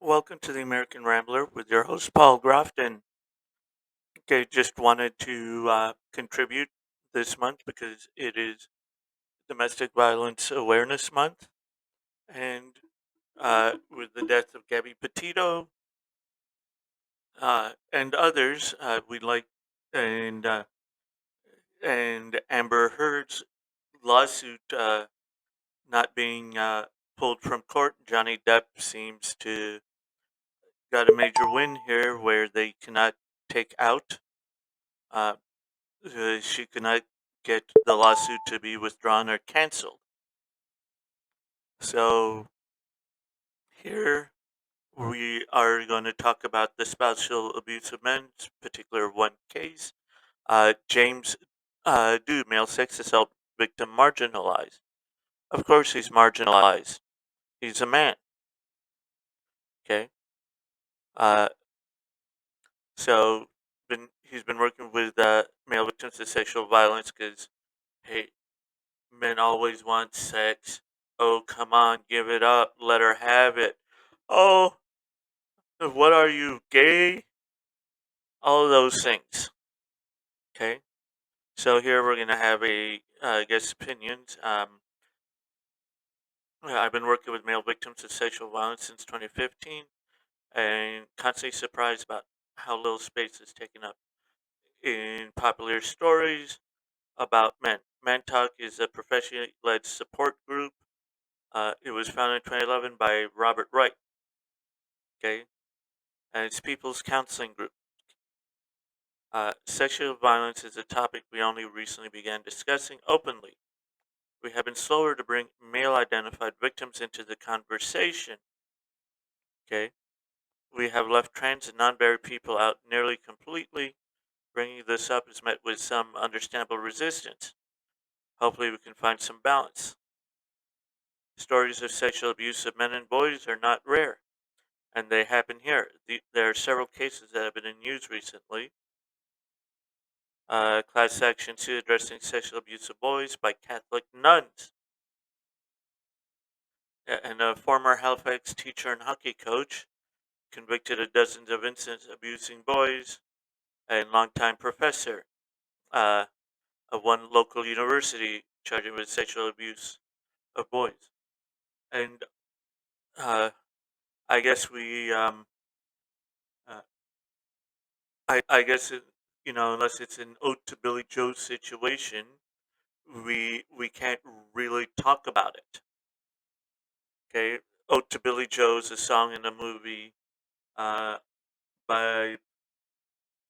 Welcome to the American Rambler with your host Paul Grafton. Okay, just wanted to contribute this month because it is Domestic Violence Awareness Month, and with the death of Gabby Petito and others, we like and uh, and Amber Heard's lawsuit not being pulled from court. Johnny Depp seems to got a major win here, where they cannot take out. Uh, she could not get the lawsuit to be withdrawn or canceled. So here we are going to talk about the spousal abuse of men, particular one case. James Dew, male sex assault victim, marginalized. Of course, he's marginalized. He's a man. Okay. Uh, he's been working with male victims of sexual violence because, hey, men always want sex. Oh, come on, give it up. Let her have it. Oh, what are you, gay? All of those things. Okay. So here we're gonna have a guest opinions. I've been working with male victims of sexual violence since 2015, and constantly surprised about how little space is taken up in popular stories about men. Man Talk is a professionally led support group. It was founded in 2011 by Robert Wright. Okay, and it's People's Counseling Group. Sexual violence is a topic we only recently began discussing openly. We have been slower to bring male identified victims into the conversation. Okay, we have left trans and non binary people out nearly completely. Bringing this up is met with some understandable resistance. Hopefully, we can find some balance. Stories of sexual abuse of men and boys are not rare, and they happen here. There are several cases that have been in news recently. Class Action 2 addressing sexual abuse of boys by Catholic nuns. And a former Halifax teacher and hockey coach convicted of dozens of incidents abusing boys, and longtime professor uh, of one local university charged him with sexual abuse of boys. And uh, I guess uh, I guess unless it's an ode to Billy Joe situation, we can't really talk about it. Okay, ode to Billy Joe is a song in a movie uh, by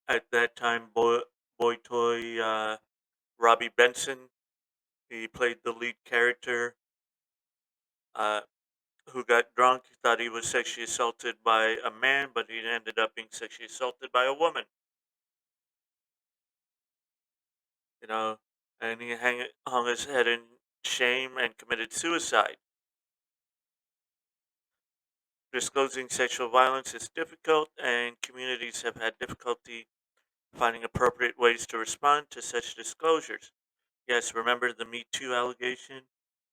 at that time boy toy Robbie Benson. He played the lead character uh, who got drunk, thought he was sexually assaulted by a man, but he ended up being sexually assaulted by a woman. You know, and he hung his head in shame and committed suicide. Disclosing sexual violence is difficult, and communities have had difficulty finding appropriate ways to respond to such disclosures. Yes, remember the Me Too allegation?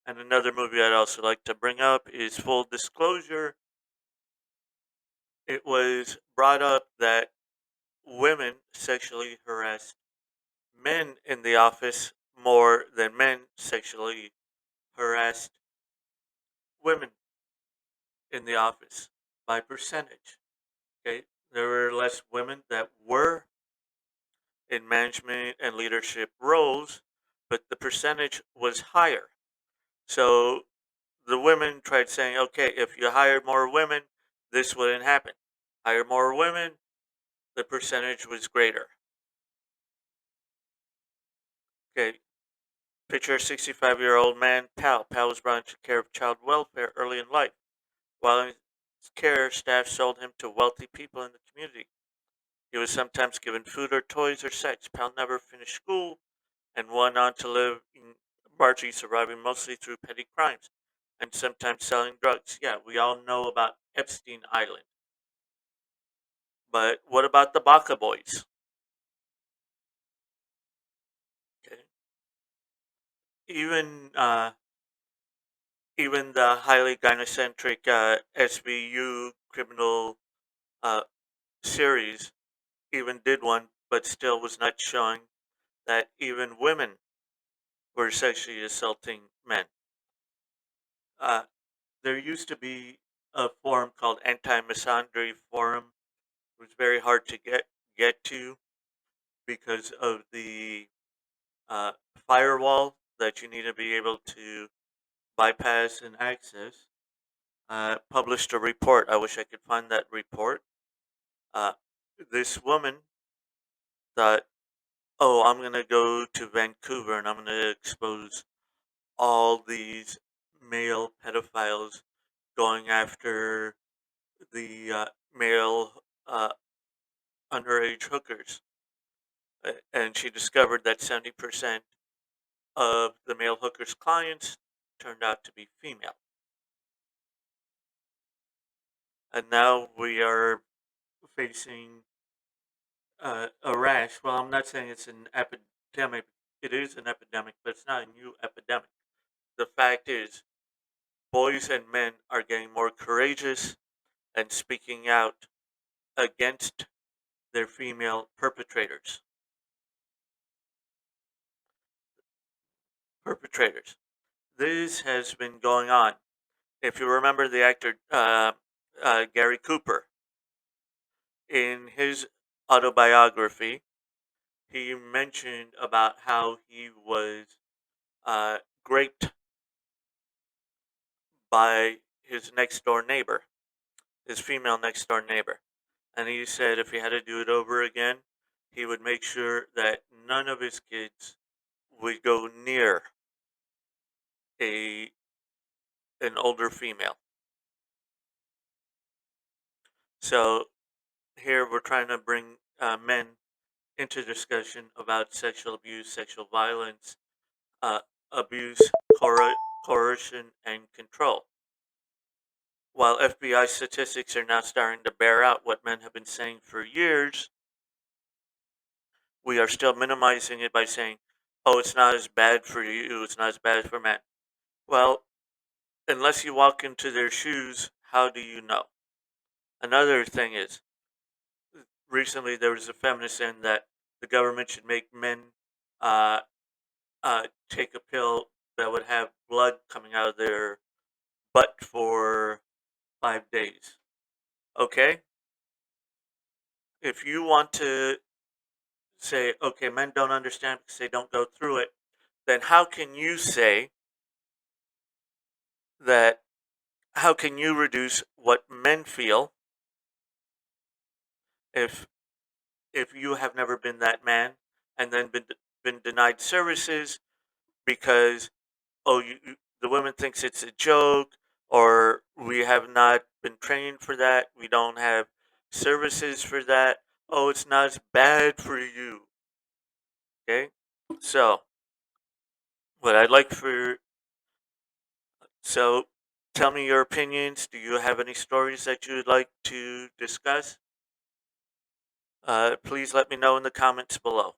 And another movie I'd also like to bring up is Full Disclosure. It was brought up that women sexually harassed men in the office more than men sexually harassed women in the office by percentage. Okay, there were less women that were in management and leadership roles, but the percentage was higher. So the women tried saying, okay, if you hired more women, this wouldn't happen. Hire more women, the percentage was greater. Okay, picture a 65-year-old man, Pal. Pal was brought into care of child welfare early in life. While in his care, staff sold him to wealthy people in the community. He was sometimes given food or toys or sex. Pal never finished school and went on to live in Margie, surviving mostly through petty crimes and sometimes selling drugs. Yeah, we all know about Epstein Island. But what about the Baca Boys? Okay. Even even the highly gynocentric SVU criminal uh, series even did one, but still was not showing that even women were sexually assaulting men. Uh, there used to be a forum called Anti-Misandry Forum. It was very hard to get to because of the uh, firewall that you need to be able to bypass and access. Published a report. I wish I could find that report. Uh, this woman thought, "Oh, I'm gonna go to Vancouver and I'm gonna expose all these male pedophiles going after the male underage hookers." And she discovered that 70% of the male hookers' clients turned out to be female. And now we are facing a rash. Well, I'm not saying it's an epidemic. It is an epidemic, but it's not a new epidemic. The fact is, boys and men are getting more courageous and speaking out against their female perpetrators. Perpetrators. This has been going on. If you remember the actor Gary Cooper, in his autobiography, he mentioned about how he was raped by his next door neighbor, his female next door neighbor. And he said if he had to do it over again, he would make sure that none of his kids would go near a an older female. So here we're trying to bring men into discussion about sexual abuse, sexual violence, uh, abuse, coercion, and control. While FBI statistics are now starting to bear out what men have been saying for years, we are still minimizing it by saying, oh, it's not as bad for you, it's not as bad for men. Well, unless you walk into their shoes, how do you know? Another thing is, recently there was a feminist saying that the government should make men uh, take a pill that would have blood coming out of their butt for 5 days. Okay? If you want to say, okay, men don't understand because they don't go through it, then how can you say that? How can you reduce what men feel if you have never been that man and then been denied services because oh the woman thinks it's a joke or we have not been trained for that, we don't have services for that, oh it's not as bad for you. Okay, so what I'd like for so tell me your opinions. Do you have any stories that you would like to discuss? Please let me know in the comments below.